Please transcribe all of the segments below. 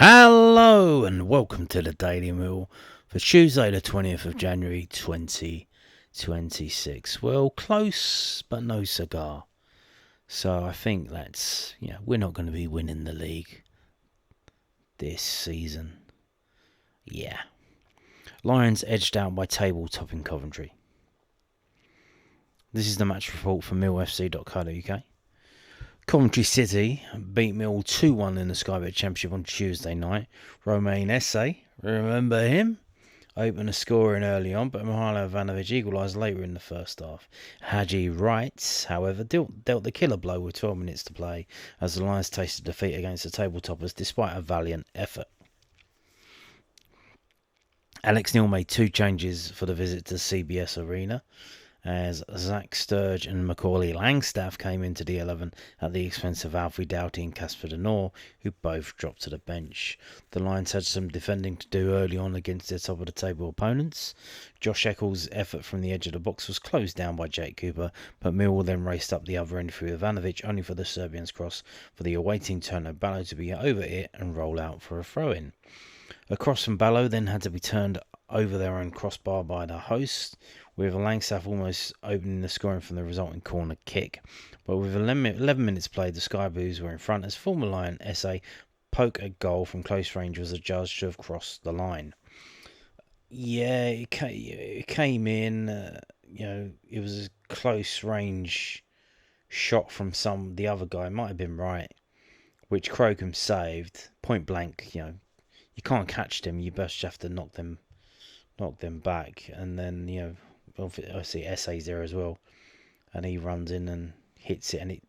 Hello and welcome to the Daily Meal for Tuesday the 20th of January 2026. Well, close but no cigar. So I think that's, we're not going to be winning the league this season. Yeah. Lions edged out by table topping Coventry. This is the match report from millfc.co.uk. Coventry City beat Millwall 2-1 in the Sky Bet Championship on Tuesday night. Romain Esse, remember him? Opened a scoring early on, but Mihajlo Ivanovic equalised later in the first half. Haji Wright, however, dealt the killer blow with 12 minutes to play as the Lions tasted defeat against the table toppers despite a valiant effort. Alex Neil made two changes for the visit to CBS Arena, as Zach Sturge and Macaulay Langstaff came into the 11 at the expense of Alfie Doughty and Casper De Noor, who both dropped to the bench. The Lions had some defending to do early on against their top-of-the-table opponents. Josh Eccles' effort from the edge of the box was closed down by Jake Cooper, but Millwall then raced up the other end through Ivanovic, only for the Serbians' cross for the awaiting Turno Ballo to be over it and roll out for a throw-in. A cross from Ballo then had to be turned over their own crossbar by the host, with Langstaff almost opening the scoring from the resulting corner kick. But with 11 minutes played, the Sky Blues were in front as former Lion Esse poke at goal from close range was adjudged to have crossed the line. Yeah, it came in, it was a close range shot from the other guy, might have been right, which Crocombe saved, point blank. You can't catch them, you just have to knock them back, and then, obviously Esse's there as well, and he runs in and hits it, and it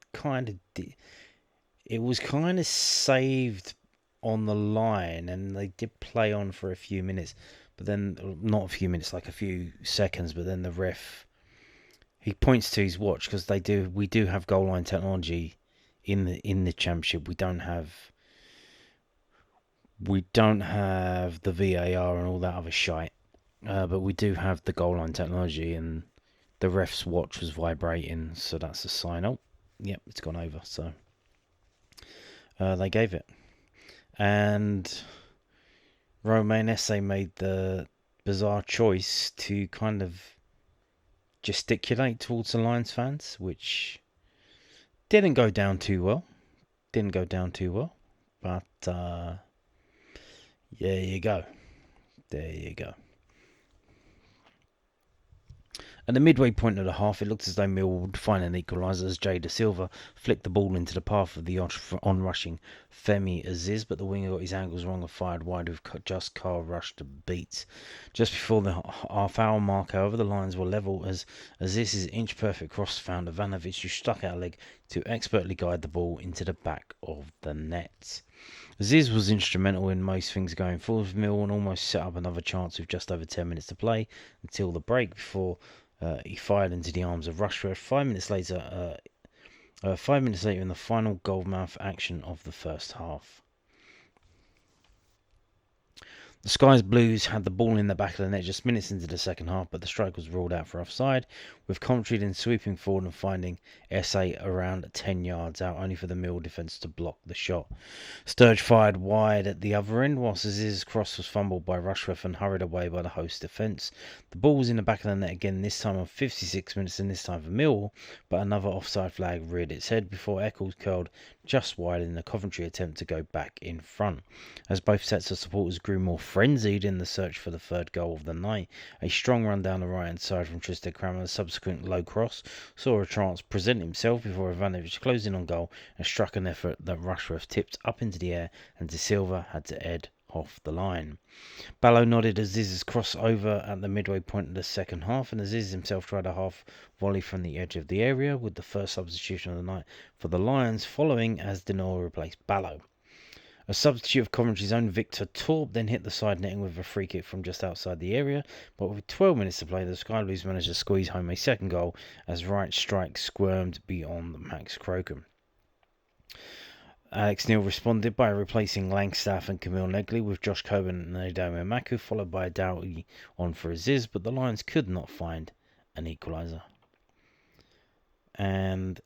was kind of saved on the line, and they did play on for a few minutes, but then not a few minutes, like a few seconds, but then the ref, he points to his watch, because we do have goal line technology in the championship. We don't have the VAR and all that other shite. But we do have the goal line technology, and the ref's watch was vibrating, so that's a sign. Oh, yep, it's gone over. So they gave it. And Romain Esse made the bizarre choice to kind of gesticulate towards the Lions fans, which didn't go down too well. But there you go. At the midway point of the half, it looked as though Millwall would find an equaliser as Jay Da Silva flicked the ball into the path of the on-rushing Femi Aziz, but the winger got his angles wrong and fired wide with just Carl Rush to beat. Just before the half-hour mark, however, the Lions were level as Aziz's inch-perfect cross found Ivanovic, who stuck out a leg to expertly guide the ball into the back of the net. Aziz was instrumental in most things going forward with Millwall and almost set up another chance with just over 10 minutes to play until the break before he fired into the arms of Rushworth 5 minutes later. 5 minutes later in the final goalmouth action of the first half. The Sky's Blues had the ball in the back of the net just minutes into the second half, but the strike was ruled out for offside, with Coventry then sweeping forward and finding Esse around 10 yards out, only for the Millwall defence to block the shot. Sturge fired wide at the other end, whilst Aziz's cross was fumbled by Rushworth and hurried away by the host defence. The ball was in the back of the net again, this time on 56 minutes, and this time for Millwall, but another offside flag reared its head before Eccles curled just wide in the Coventry attempt to go back in front. As both sets of supporters grew more frenzied in the search for the third goal of the night, a strong run down the right-hand side from Tristan Kramer, a subsequent low cross, saw a chance present himself before Ivanovic closed in on goal and struck an effort that Rushworth tipped up into the air, and De Silva had to head off the line. Ballo nodded Aziz's cross over at the midway point of the second half, and Aziz himself tried a half volley from the edge of the area, with the first substitution of the night for the Lions following as De Noor replaced Ballo. A substitute of Coventry's own Victor Torp then hit the side netting with a free kick from just outside the area, but with 12 minutes to play, the Sky Blues managed to squeeze home a second goal as Wright's strike squirmed beyond Max Crocombe. Alex Neil responded by replacing Langstaff and Camille Negley with Josh Coburn and Adamo Maku, followed by a Doughty on for Aziz, but the Lions could not find an equaliser. And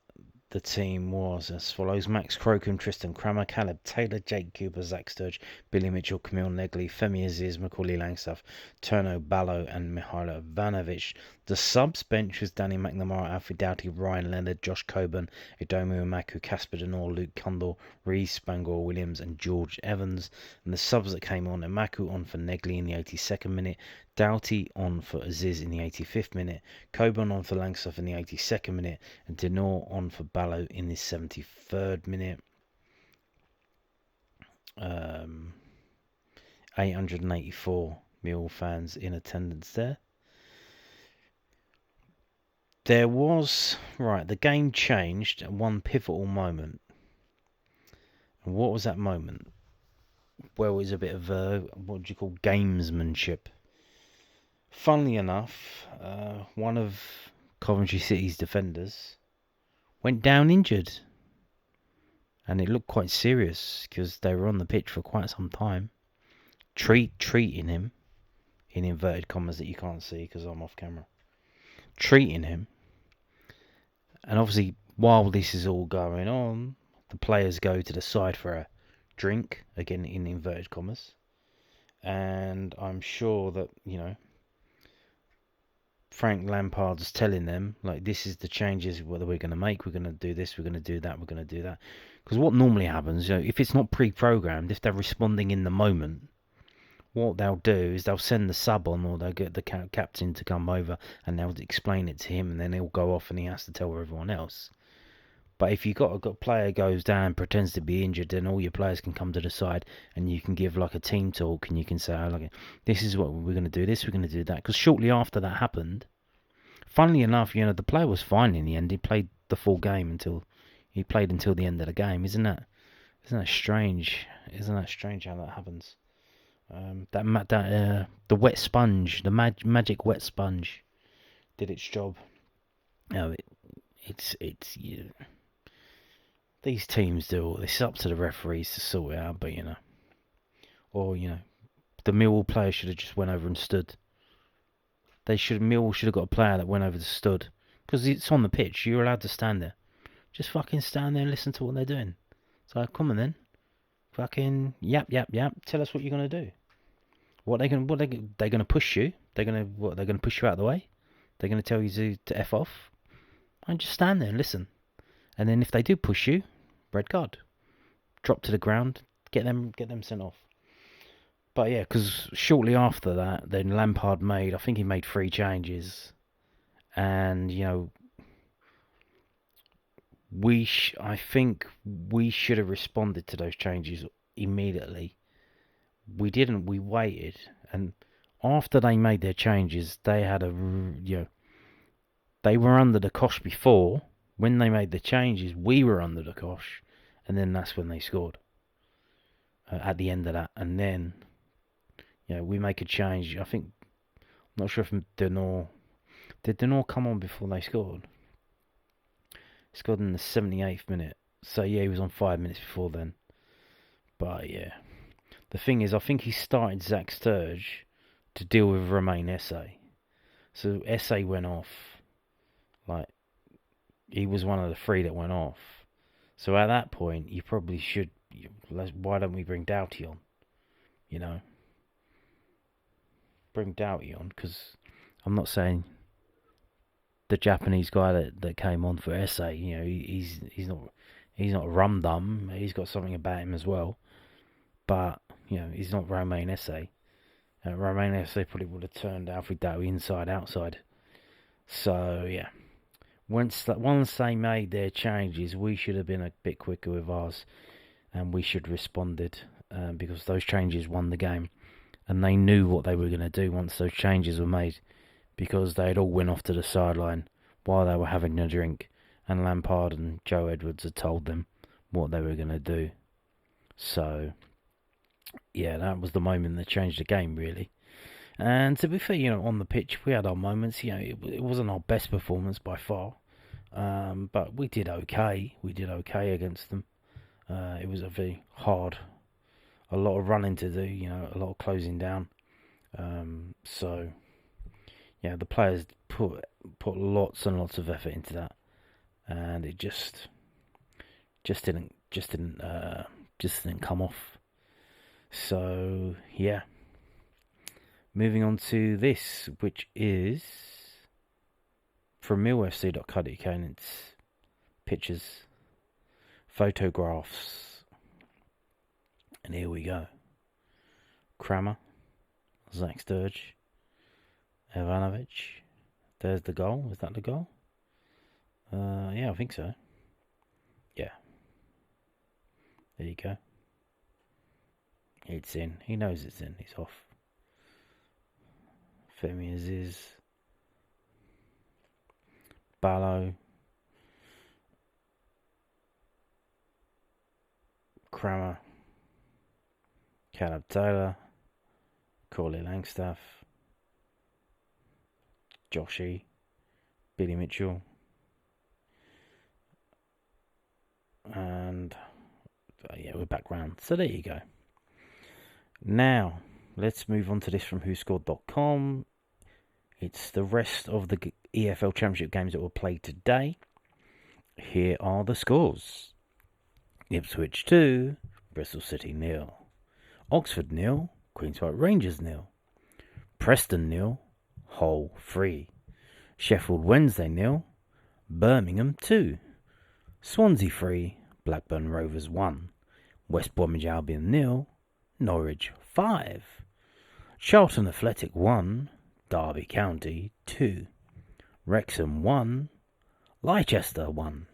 the team was as follows: Max Crocombe, Tristan Crammer, Caleb Taylor, Jake Cooper, Zach Sturge, Billy Mitchell, Camille Negley, Femi Aziz, Macaulay Langstaff, Turno Ballo, and Mihailo Ivanovic. The subs bench was Danny McNamara, Alfie Doughty, Ryan Leonard, Josh Coburn, Edomu Umaku, Casper Denor, Luke Cundall, Reese Bangor Williams, and George Evans. And the subs that came on: Umaku on for Negley in the 82nd minute, Doughty on for Aziz in the 85th minute, Coburn on for Langstaff in the 82nd minute, and Denor on for Ballo in the 73rd minute. 884 Millwall fans in attendance there. There was, the game changed at one pivotal moment. And what was that moment? Well, it was a bit of, what do you call, gamesmanship. Funnily enough, one of Coventry City's defenders went down injured. And it looked quite serious because they were on the pitch for quite some time. Treating him, in inverted commas that you can't see because I'm off camera. Treating him. And obviously, while this is all going on, the players go to the side for a drink, again in inverted commas. And I'm sure that, Frank Lampard's telling them, like, this is the changes whether we're going to make, we're going to do this, we're going to do that, we're going to do that. Because what normally happens, if it's not pre-programmed, if they're responding in the moment, what they'll do is they'll send the sub on, or they'll get the captain to come over and they'll explain it to him, and then he'll go off and he has to tell everyone else. But if you've got a player goes down, pretends to be injured, then all your players can come to the side and you can give like a team talk and you can say, this is what we're going to do, this, we're going to do that. Because shortly after that happened, funnily enough, the player was fine in the end. He played the full game until the end of the game. Isn't that strange? Isn't that strange how that happens? The wet sponge, the magic wet sponge, did its job. These teams do all this. It's up to the referees to sort it out, but the Millwall player should have just went over and stood. Millwall should have got a player that went over and stood, because it's on the pitch. You're allowed to stand there. Just fucking stand there and listen to what they're doing. So come on then, fucking yap. Tell us what you're gonna do. They're gonna push you. They're gonna push you out of the way. They're gonna tell you to F off. And just stand there and listen. And then if they do push you, red card. Drop to the ground. Get them sent off. But yeah, because shortly after that, then Lampard made 3 changes. And, I think we should have responded to those changes immediately. We didn't. We waited, and after they made their changes, they had they were under the cosh before. When they made the changes, we were under the cosh, and then that's when they scored at the end of that. And then, we make a change. I'm not sure if did Denor come on before they scored? He scored in the 78th minute. So yeah, he was on 5 minutes before then. But yeah. The thing is, I think he started Zach Sturge to deal with Romain Esse. So Esse went off. He was one of the 3 that went off. So at that point, you probably should... Why don't we bring Doughty on? Bring Doughty on, because I'm not saying the Japanese guy that came on for Esse, he's not rum-dum. He's got something about him as well. But, he's not Romain Esse. Romain Esse probably would have turned Alfie Doughty inside-outside. So, yeah. Once they made their changes, we should have been a bit quicker with ours. And we should have responded. Because those changes won the game. And they knew what they were going to do once those changes were made. Because they had all went off to the sideline while they were having a drink. And Lampard and Joe Edwards had told them what they were going to do. So... yeah, that was the moment that changed the game, really. And to be fair, on the pitch, we had our moments. It wasn't our best performance by far. But we did okay. We did okay against them. It was a very hard, a lot of running to do, a lot of closing down. So, the players put lots and lots of effort into that. And it just just didn't come off. So yeah, moving on to this, which is from millfc.co.uk, and it's pictures, photographs, and here we go. Kramer, Zach Sturge, Ivanovic. There's the goal. Is that the goal? Yeah, I think so. Yeah. There you go. It's in. He knows it's in. He's off. Femi Aziz. Ballo. Kramer. Caleb Taylor. Corley Langstaff. Joshy. Billy Mitchell. And yeah, we're back round. So there you go. Now, let's move on to this from WhoScored.com. It's the rest of the EFL Championship games that were played today. Here are the scores. Ipswich 2, Bristol City 0. Oxford 0, Queen's Park Rangers 0. Preston 0, Hull 3. Sheffield Wednesday 0, Birmingham 2. Swansea 3, Blackburn Rovers 1. West Bromwich Albion 0, Norwich 5. Charlton Athletic 1, Derby County 2. Wrexham 1, Leicester 1.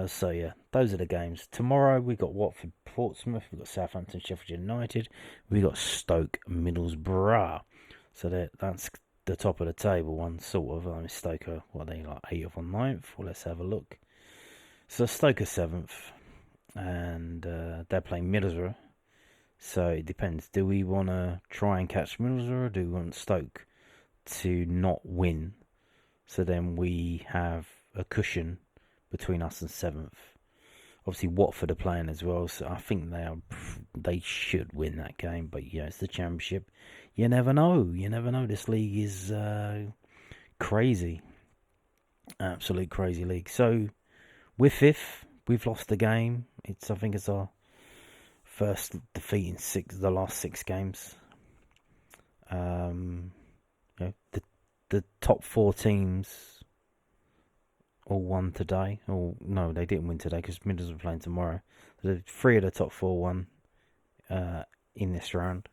So yeah, those are the games. Tomorrow we got Watford Portsmouth, we got Southampton Sheffield United, we got Stoke Middlesbrough. So that's the top of the table one, sort of. Stoke are, what are they, like 8th or 9th? Well, let's have a look. So Stoke are 7th, and they're playing Middlesbrough. So it depends. Do we want to try and catch Middlesbrough, or do we want Stoke to not win? So then we have a cushion between us and 7th. Obviously, Watford are playing as well, so I think they should win that game. But yeah, it's the Championship. You never know. You never know. This league is crazy, absolute crazy league. So we're 5th. We've lost the game. I think it's our first defeat in the last 6 games. The top 4 teams all won today. Or no, they didn't win today because Middlesbrough are playing tomorrow. So 3 of the top 4 won in this round.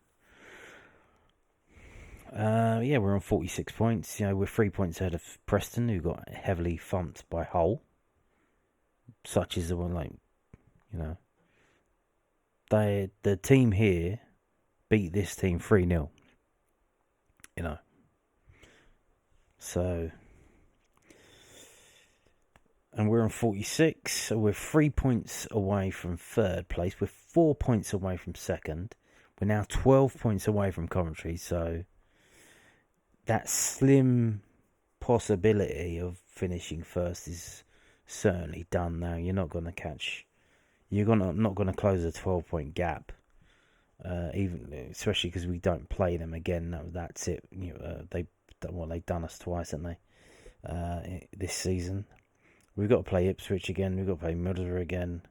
Yeah, we're on 46 points. We're 3 points ahead of Preston, who got heavily thumped by Hull. Such is the one, the team here beat this team 3-0. So, and we're on 46, so we're 3 points away from 3rd place. We're 4 points away from 2nd. We're now 12 points away from Coventry, so that slim possibility of finishing 1st is certainly done now. You're not going to catch. You're not going to close a 12-point gap, especially because we don't play them again. That's it. They've done us twice, haven't they? This season, we've got to play Ipswich again. We've got to play Middlesbrough again.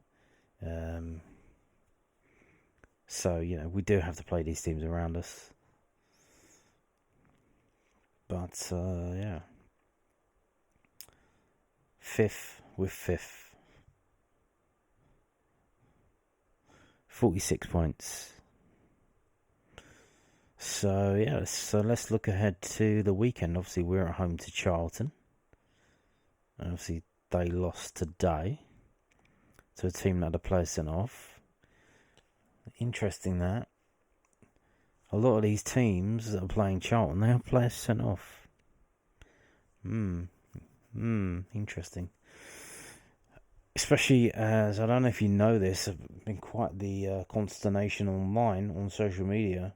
So we do have to play these teams around us. But yeah, 5th with 5th. 46 points. So yeah, let's look ahead to the weekend. Obviously, we're at home to Charlton. Obviously, they lost today to a team that had a player sent off. Interesting that a lot of these teams that are playing Charlton, they have players sent off. Interesting. Especially as, I don't know if you know this, it's been quite the consternation online on social media.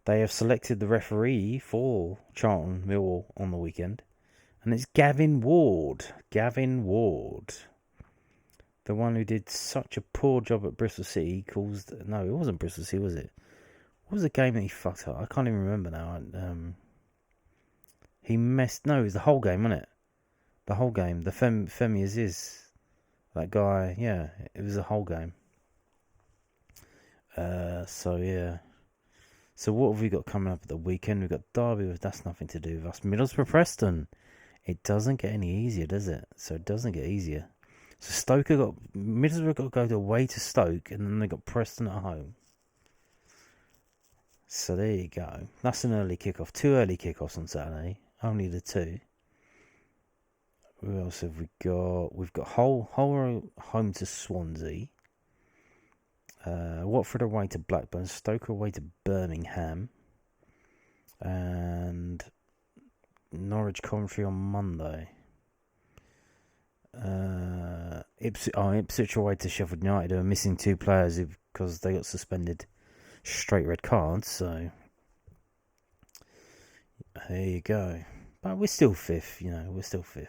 They have selected the referee for Charlton Millwall on the weekend, and it's Gavin Ward. Gavin Ward. The one who did such a poor job at Bristol City. No, it wasn't Bristol City, was it? What was the game that he fucked up? I can't even remember now. He messed... No, it was the whole game, wasn't it? The whole game. The Femi Aziz That guy, yeah, it was a whole game. So yeah. So what have we got coming up at the weekend? We've got Derby, but that's nothing to do with us. Middlesbrough Preston. It doesn't get any easier, does it? So it doesn't get easier. So Middlesbrough got to go away to Stoke, and then they got Preston at home. So there you go. That's an early kickoff. 2 early kickoffs on Saturday. Only the 2. Who else have we got? We've got Hull home to Swansea. Watford away to Blackburn. Stoke away to Birmingham. And Norwich Coventry on Monday. Ipswich away to Sheffield United, who are missing 2 players because they got suspended straight red cards. So there you go. But we're still 5th, we're still 5th.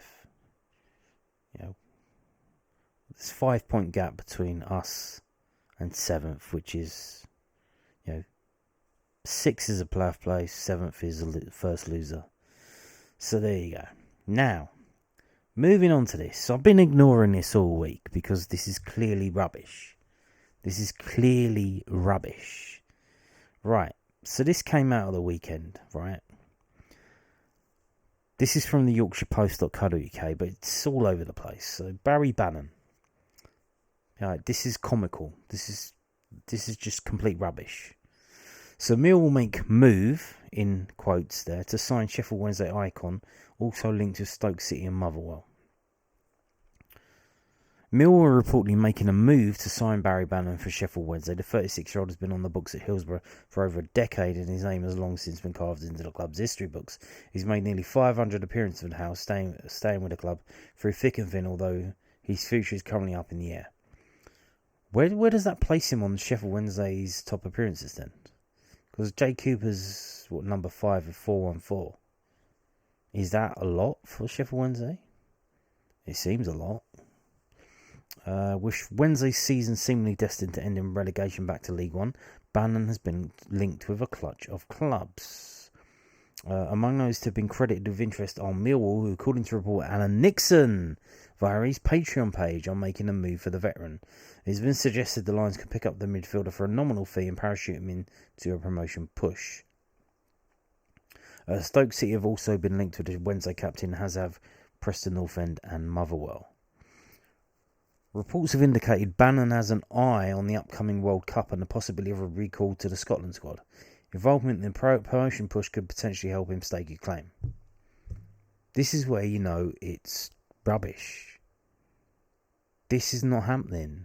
There's a 5-point gap between us and 7th, which is, 6th is a playoff place, 7th is the first loser. So there you go. Now, moving on to this. I've been ignoring this all week because this is clearly rubbish. Right, so this came out of the weekend, right? This is from the YorkshirePost.co.uk, but it's all over the place. So Barry Bannon. This is comical. This is just complete rubbish. So Mill will make move, in quotes there, to sign Sheffield Wednesday icon, also linked to Stoke City and Motherwell. Mill were reportedly making a move to sign Barry Bannon for Sheffield Wednesday. The 36-year-old has been on the books at Hillsborough for over a decade, and his name has long since been carved into the club's history books. He's made nearly 500 appearances in the house, staying with the club through thick and thin, although his future is currently up in the air. Where does that place him on Sheffield Wednesday's top appearances then? Because Jay Cooper's number 5 at 414. Is that a lot for Sheffield Wednesday? It seems a lot. With Wednesday's season seemingly destined to end in relegation back to League One, Bannon has been linked with a clutch of clubs. Among those to have been credited with interest are Millwall, who, according to reporter Alan Nixon via his Patreon page, are making a move for the veteran. It's been suggested the Lions could pick up the midfielder for a nominal fee and parachute him into a promotion push. Stoke City have also been linked with the Wednesday captain, as have Preston North End and Motherwell. Reports have indicated Bannon has an eye on the upcoming World Cup and the possibility of a recall to the Scotland squad. Involvement in the promotion push could potentially help him stake a claim. This is where it's rubbish. This is not happening.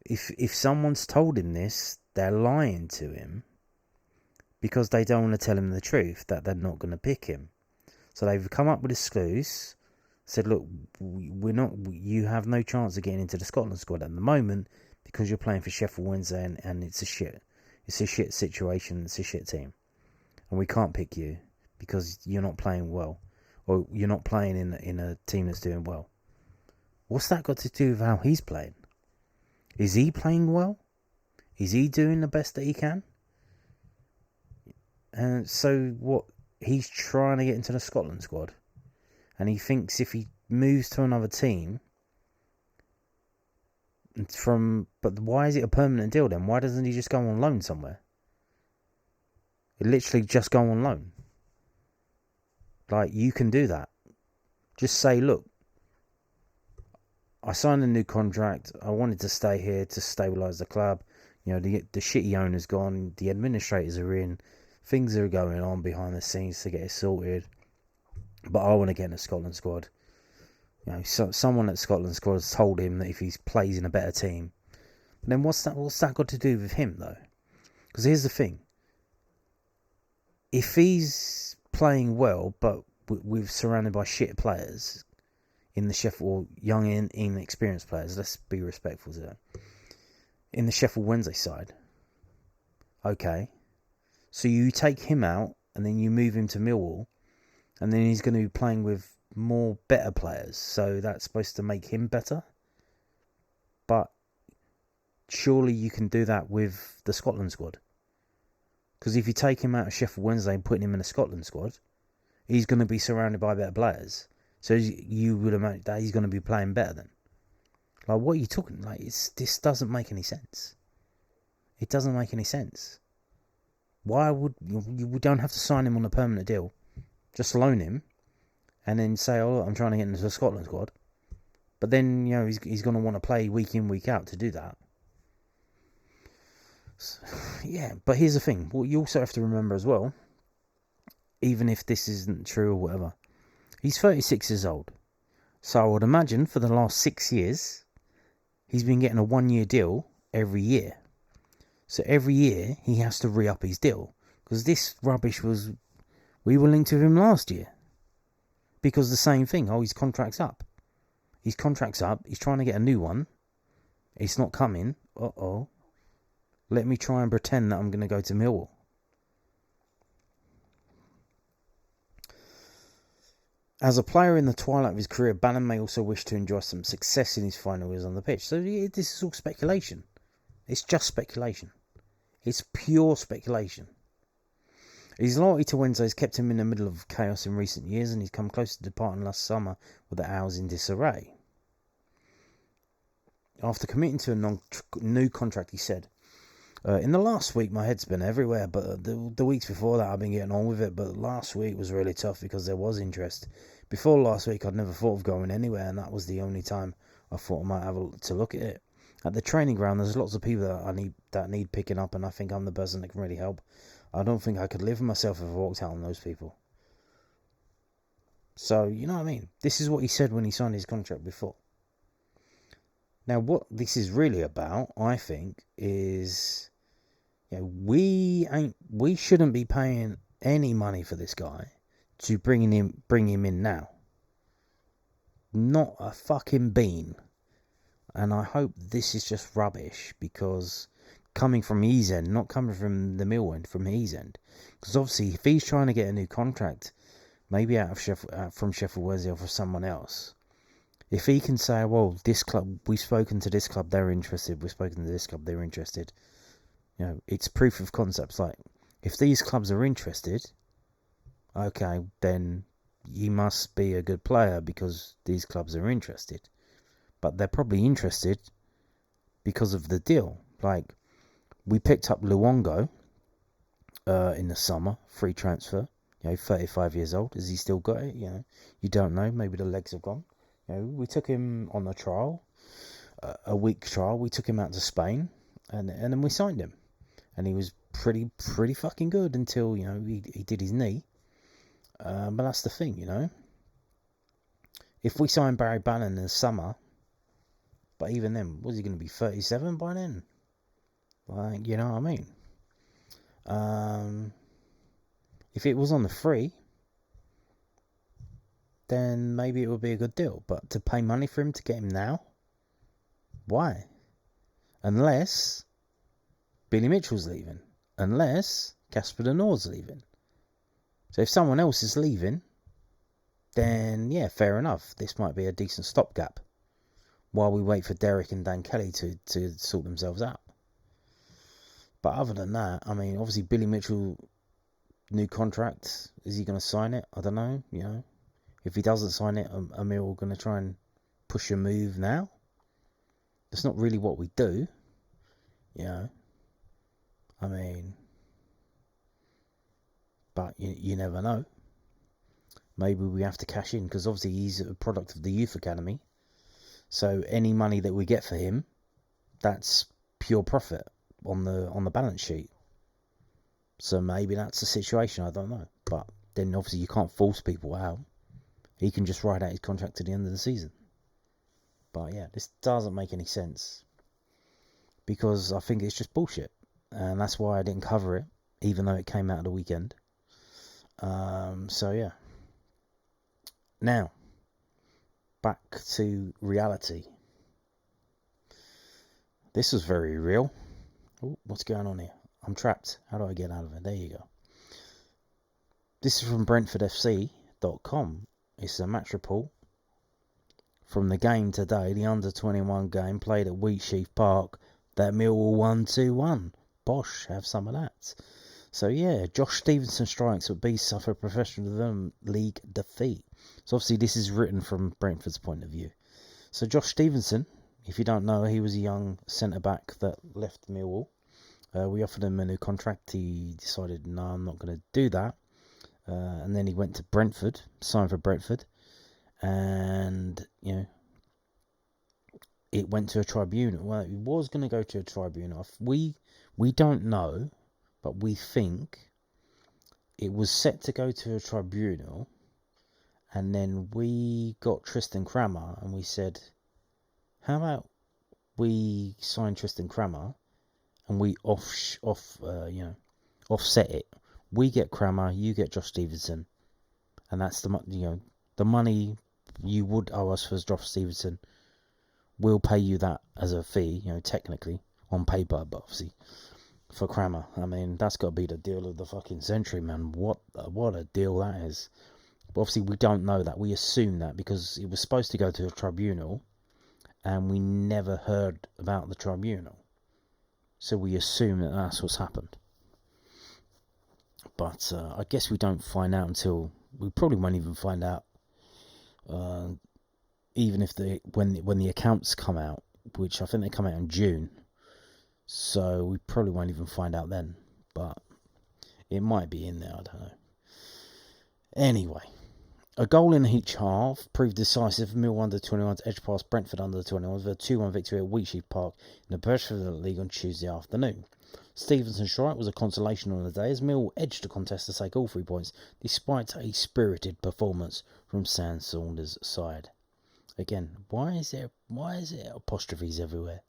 If someone's told him this, they're lying to him because they don't want to tell him the truth, that they're not going to pick him. So they've come up with a excuse. Said, look, you have no chance of getting into the Scotland squad at the moment because you're playing for Sheffield Wednesday and it's a shit situation, it's a shit team. And we can't pick you because you're not playing well, or you're not playing in a team that's doing well. What's that got to do with how he's playing? Is he playing well? Is he doing the best that he can? And so what? He's trying to get into the Scotland squad. And he thinks if he moves to another team, but why is it a permanent deal then? Why doesn't he just go on loan somewhere? It literally just go on loan. Like, you can do that. Just say, look, I signed a new contract. I wanted to stay here to stabilise the club. The shitty owner's gone. The administrators are in. Things are going on behind the scenes to get it sorted. But I want to get in the Scotland squad. Someone at Scotland squad has told him that if he plays in a better team, then what's that got to do with him though? Because here's the thing: if he's playing well, but we're surrounded by shit players in the Sheffield, young and inexperienced players, let's be respectful to them. In the Sheffield Wednesday side, okay, so you take him out and then you move him to Millwall. And then he's going to be playing with more better players. So that's supposed to make him better. But surely you can do that with the Scotland squad. Because if you take him out of Sheffield Wednesday and put him in a Scotland squad, he's going to be surrounded by better players. So you would imagine that he's going to be playing better then. Like, what are you talking? Like, this doesn't make any sense. It doesn't make any sense. Why would you don't have to sign him on a permanent deal? Just loan him, and then say, "Oh, I'm trying to get into the Scotland squad." But then he's going to want to play week in, week out to do that. So, yeah, but here's the thing. What you also have to remember as well, even if this isn't true or whatever, he's 36 years old. So I would imagine for the last 6 years, he's been getting a 1-year deal every year. So every year he has to re-up his deal. Because this rubbish we were linked to him last year. Because the same thing, his contract's up. His contract's up, he's trying to get a new one. It's not coming. Uh-oh. Let me try and pretend that I'm going to go to Millwall. As a player in the twilight of his career, Bannon may also wish to enjoy some success in his final years on the pitch. So this is all speculation. It's just speculation. It's pure speculation. His loyalty to Wednesday has kept him in the middle of chaos in recent years, and he's come close to departing last summer with the hours in disarray. After committing to a new contract, he said, in the last week, my head's been everywhere, but the weeks before that, I've been getting on with it. But last week was really tough because there was interest. Before last week, I'd never thought of going anywhere, and that was the only time I thought I might have to look at it. At the training ground, there's lots of people that need picking up, and I think I'm the person that can really help. I don't think I could live with myself if I walked out on those people. So, you know what I mean? This is what he said when he signed his contract before. Now, what this is really about, I think, is we shouldn't be paying any money for this guy to bring him in now. Not a fucking bean. And I hope this is just rubbish, because coming from his end, not coming from the Mill end, from his end. Because obviously, if he's trying to get a new contract, maybe from Sheffield Wednesday or for someone else, if he can say, well, this club, we've spoken to this club, they're interested, we've spoken to this club, they're interested, it's proof of concepts. Like, if these clubs are interested, okay, then he must be a good player because these clubs are interested. But they're probably interested because of the deal. Like, we picked up Luongo in the summer, free transfer. 35 years old. Has he still got it? You don't know. Maybe the legs have gone. We took him on a trial, a week trial. We took him out to Spain, and then we signed him, and he was pretty fucking good until he did his knee. But that's the thing, If we sign Barry Bannon in the summer, but even then, was he going to be 37 by then? Like, you know what I mean? If it was on the free, then maybe it would be a good deal. But to pay money for him to get him now? Why? Unless Billy Mitchell's leaving. Unless Casper De Noor's leaving. So if someone else is leaving, then yeah, fair enough. This might be a decent stopgap while we wait for Derek and Dan Kelly to sort themselves out. But other than that, I mean, obviously Billy Mitchell, new contract, is he going to sign it? I don't know, If he doesn't sign it, are Millwall going to try and push a move now? That's not really what we do, I mean, but you never know. Maybe we have to cash in, because obviously he's a product of the youth academy. So any money that we get for him, that's pure profit on the balance sheet. So maybe that's the situation, I don't know. But then obviously you can't force people out. He can just ride out his contract to the end of the season. But yeah, this doesn't make any sense, because I think it's just bullshit. And that's why I didn't cover it, even though it came out of the weekend. So yeah. Now, back to reality. This was very real. Oh, what's going on here? I'm trapped. How do I get out of it? There you go. This is from BrentfordFC.com. It's a match report from the game today, the under-21 game played at Wheatsheaf Park, that Millwall won 2-1. Bosh, have some of that. So yeah, Josh Stevenson strikes, but Bees suffer a professional development league defeat. So obviously this is written from Brentford's point of view. So Josh Stevenson, If you don't know, he was a young centre-back that left Millwall. We offered him a new contract. He decided, no, I'm not going to do that. And then he went to Brentford, signed for Brentford. And, it went to a tribunal. Well, it was going to go to a tribunal. We don't know, but we think it was set to go to a tribunal. And then we got Tristan Crammer and we said, how about we sign Tristan Crammer and we offset it. We get Crammer, you get Josh Stevenson, and that's the money you would owe us for Josh Stevenson. We'll pay you that as a fee, technically on paper, but obviously for Crammer. I mean, that's got to be the deal of the fucking century, man. What a deal that is. But obviously, we don't know that. We assume that because it was supposed to go to a tribunal, and we never heard about the tribunal. So we assume that that's what's happened. But I guess we don't find out until... We probably won't even find out even if when the accounts come out, which I think they come out in June. So we probably won't even find out then. But it might be in there, I don't know. Anyway, a goal in each half proved decisive. Millwall under-21s edged past Brentford under-21s with a 2-1 victory at Wheatsheaf Park in the Brentford League on Tuesday afternoon. Stevenson's strike was a consolation on the day as Millwall edged the contest to take all 3 points despite a spirited performance from Sam Saunders' side. Again, why is there apostrophes everywhere?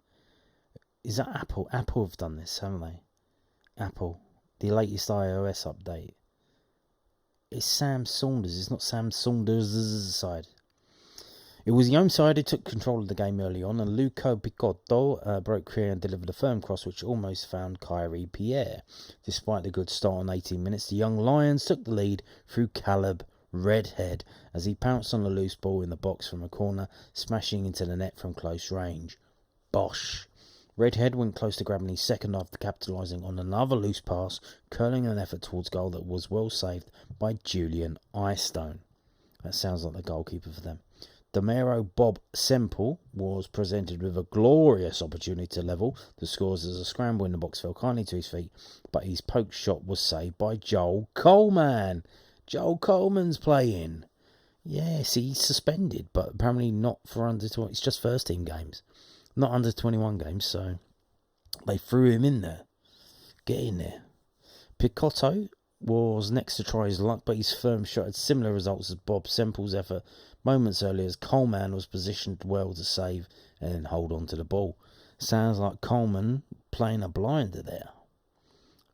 Is that Apple? Apple have done this, haven't they? Apple, the latest iOS update. It's Sam Saunders, it's not Sam Saunders' side. It was the home side who took control of the game early on, and Luca Picotto broke clear and delivered a firm cross which almost found Kyrie Pierre. Despite the good start on 18 minutes, the young Lions took the lead through Caleb Redhead as he pounced on a loose ball in the box from a corner, smashing into the net from close range. Bosh! Redhead went close to grabbing his second after capitalising on another loose pass, curling an effort towards goal that was well saved by Julian Eyestone. That sounds like the goalkeeper for them. Demero Bob Semple was presented with a glorious opportunity to level the scores as a scramble in the box fell kindly to his feet, but his poke shot was saved by Joel Coleman. Joel Coleman's playing. Yes, he's suspended, but apparently not for under-20. It's just first team games, not under-21 games, so they threw him in there. Get in there. Picotto was next to try his luck, but his firm shot had similar results as Bob Semple's effort moments earlier as Coleman was positioned well to save and then hold on to the ball. Sounds like Coleman playing a blinder there.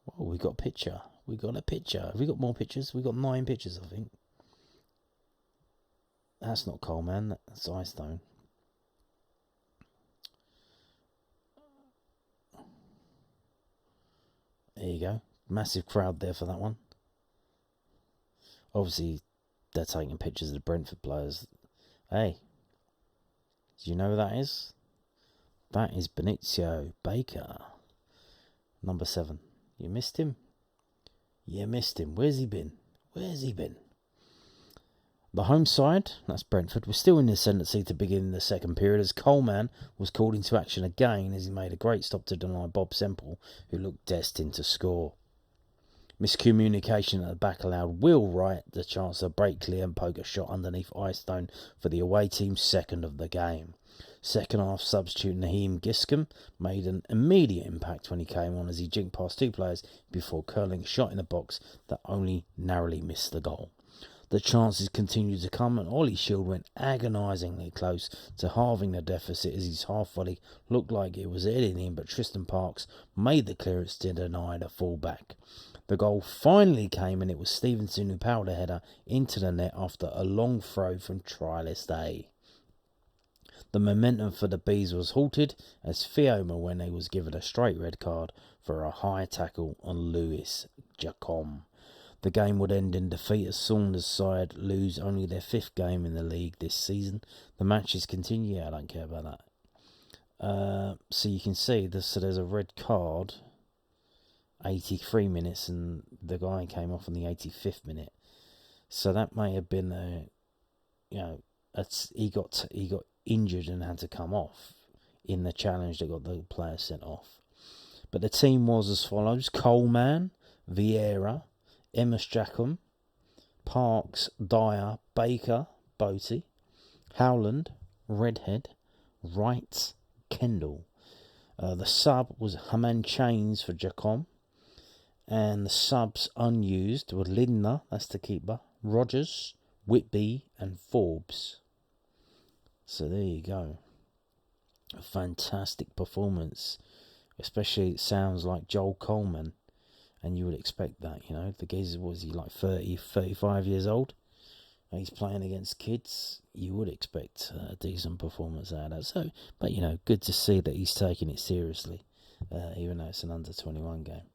Oh, we got a picture. We got a picture. Have we got more pictures? We got 9 pictures, I think. That's not Coleman, that's Eyestone. There you go. Massive crowd there for that one. Obviously, they're taking pictures of the Brentford players. Hey, do you know who that is? That is Benicio Baker. Number 7. You missed him? You missed him. Where's he been? Where's he been? The home side, that's Brentford, was still in the ascendancy to begin the second period as Coleman was called into action again as he made a great stop to deny Bob Semple, who looked destined to score. Miscommunication at the back allowed Will Wright the chance to break clear and poke a shot underneath Eyestone for the away team's second of the game. Second half substitute Naheem Giscombe made an immediate impact when he came on as he jinked past 2 players before curling a shot in the box that only narrowly missed the goal. The chances continued to come and Ollie Shield went agonisingly close to halving the deficit as his half volley looked like it was heading in, but Tristan Parks made the clearance to deny the fullback. The goal finally came and it was Stevenson who powered a header into the net after a long throw from trialist A. The momentum for the Bees was halted as Theo Mwene was given a straight red card for a high tackle on Lewis Jacom. The game would end in defeat as Saunders' side lose only their 5th game in the league this season. The matches continue. I don't care about that. So you can see this. So there's a red card, 83 minutes, and the guy came off in the 85th minute. So that may have been he got injured and had to come off in the challenge that got the players sent off. But the team was as follows: Coleman, Vieira, Emmas Jackham, Parks, Dyer, Baker, Boaty, Howland, Redhead, Wright, Kendall. The sub was Haman Chains for Jacom. And the subs unused were Lindner, that's the keeper, Rogers, Whitby, and Forbes. So there you go. A fantastic performance. Especially it sounds like Joel Coleman. And you would expect that, The geezer, was he like 30, 35 years old? And he's playing against kids. You would expect a decent performance out of that. So, but, good to see that he's taking it seriously. Even though it's an under-21 game.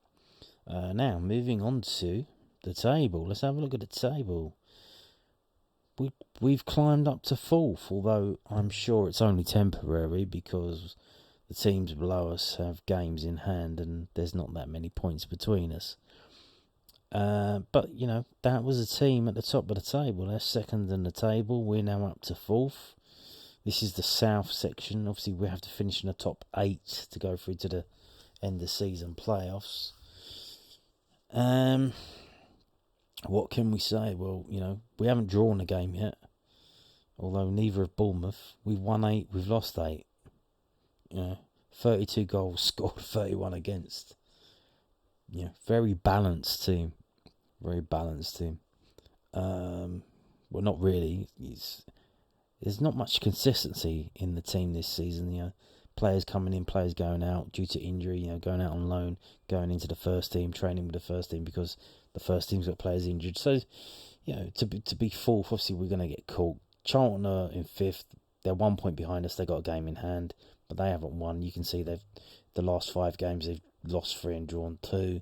Now, moving on to the table. Let's have a look at the table. We've climbed up to 4th, although I'm sure it's only temporary because the teams below us have games in hand and there's not that many points between us. But, that was a team at the top of the table. They're second in the table. We're now up to 4th. This is the south section. Obviously, we have to finish in the top 8 to go through to the end of season playoffs. What can we say? Well, we haven't drawn a game yet. Although neither have Bournemouth. We've won 8, we've lost 8. 32 goals scored, 31 against. Very balanced team. Very balanced team. Well, not really. There's not much consistency in the team this season. Players coming in, players going out due to injury, going out on loan, going into the first team, training with the first team because the first team's got players injured. So, to be 4th, obviously we're going to get caught. Charlton are in 5th. They're 1 point behind us. They've got a game in hand, but they haven't won. You can see the last 5 games they've lost 3 and drawn 2.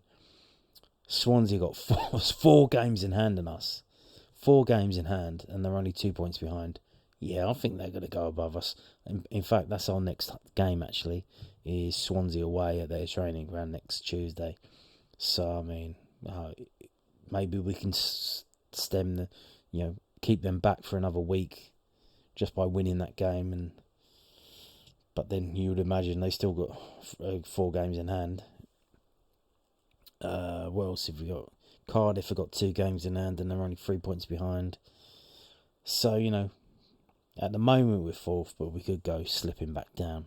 Swansea got 4 games in hand than us. 4 games in hand, and they're only 2 points behind. Yeah, I think they're going to go above us. In fact, that's our next game, actually, is Swansea away at their training ground next Tuesday. So, maybe we can stem keep them back for another week just by winning that game. But then you would imagine they still got 4 games in hand. What else have we got? Cardiff have got 2 games in hand and they're only 3 points behind. So, at the moment we're 4th, but we could go slipping back down.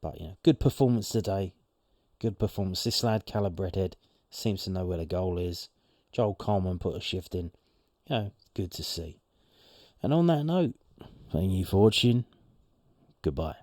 But, good performance today. Good performance. This lad, Callum Redhead, seems to know where the goal is. Joel Coleman put a shift in. Good to see. And on that note, thank you for watching. Goodbye.